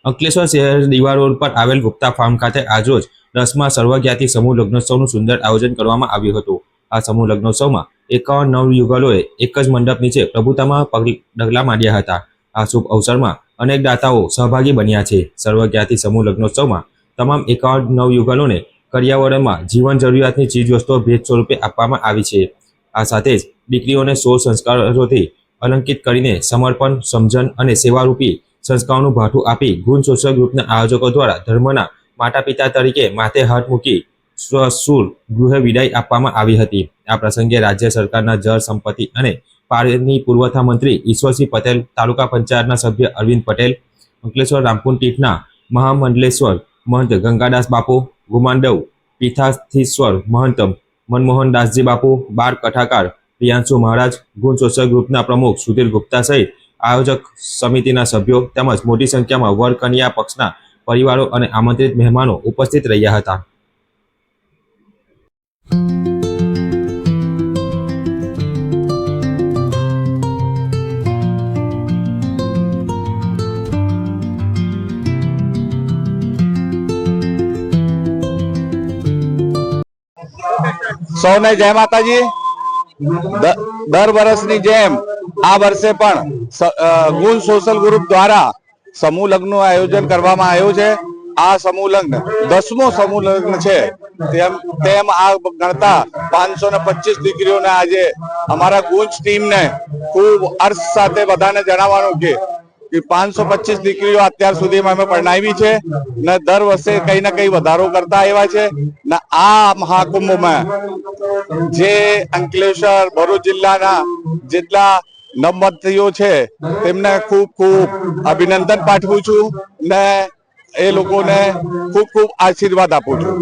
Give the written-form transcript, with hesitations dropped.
અંકલેશ્વર શહેર દીવા રોડ પર આવેલ ગુપ્તા ફાર્મ ખાતે આજરોજ 10મા સર્વજ્ઞાતિ સમૂહ લગ્નોત્સવનું સુંદર આયોજન કરવામાં આવ્યું હતું। આ સમૂહ લગ્નોત્સવમાં 51 નવયુગલોએ એક જ મંડપ નીચે પ્રભુતામાં પગલાં માંડ્યા હતા। આ શુભ અવસરમાં અનેક દાતાઓ સહભાગી બન્યા છે। સર્વજ્ઞાતિ સમૂહ લગ્નોત્સવમાં તમામ 51 નવયુગલોને કરિયાવરમાં જીવન જરૂરિયાતની ચીજવસ્તુઓ ભેટ સ્વરૂપે આપવામાં આવી છે। આ સાથે જ દીકરીઓને 16 સંસ્કારોથી અલંકિત કરીને સમર્પણ, સમજણ અને સેવારૂપી સંસ્કારોનું ભાથું આપી ગુણ સોશિયલ ગ્રુપના આયોજકો દ્વારા ધર્મના માતા પિતા તરીકે માથે હાથ મૂકી સ્વશુર ગૃહે વિદાય આપવામાં આવી હતી। આ પ્રસંગે રાજ્ય સરકારના જળ સંપત્તિ અને પાણી પુરવઠા મંત્રી ઈશ્વરસિંહ પટેલ, તાલુકા પંચાયતના સભ્ય અરવિંદ પટેલ, અંકલેશ્વર રામકુંડ તીર્થના મહામંડલેશ્વર મહંત ગંગાદાસ બાપુ, ગુમાંડવ પીઠાધીશ્વર મહંત મનમોહનદાસજી બાપુ, બાળ કથાકાર પ્રિયાંશુ મહારાજ, ગુણ સોશિયલ ગ્રુપના પ્રમુખ સુધીર ગુપ્તા સહિત આયોજક સમિતિના સભ્યો તેમજ મોટી સંખ્યામાં વર કન્યા પક્ષના પરિવારો અને આમંત્રિત મહેમાનો ઉપસ્થિત રહ્યા હતા। સૌને જય માતાજી। દર વર્ષની જેમ આ વર્ષે પણ ગુણ સોશિયલ ગ્રુપ દ્વારા સમૂહ લગ્નનું આયોજન કરવામાં આવ્યું છે। આ સમૂહ લગ્ન 10મો સમૂહ લગ્ન છે। તેમ આ ગણતા 525 દીકરીઓને આજે અમારા ગુંજ ટીમને ખૂબ હર્ષ સાથે બધાને જણાવવાનું કે 525 દીકરીઓ અત્યાર સુધીમાં અમે પરણાવી છે ને દર વર્ષે કઈ ને કઈ વધારો કરતા આવ્યા છે ને આ મહાકુંભમાં જે અંકલેશ્વર ભરૂચ જિલ્લાના જેટલા નવદંપતીઓ છે તેમને ખૂબ ખૂબ અભિનંદન પાઠવું છું ને એ લોકોને ખૂબ ખૂબ આશીર્વાદ આપું છું।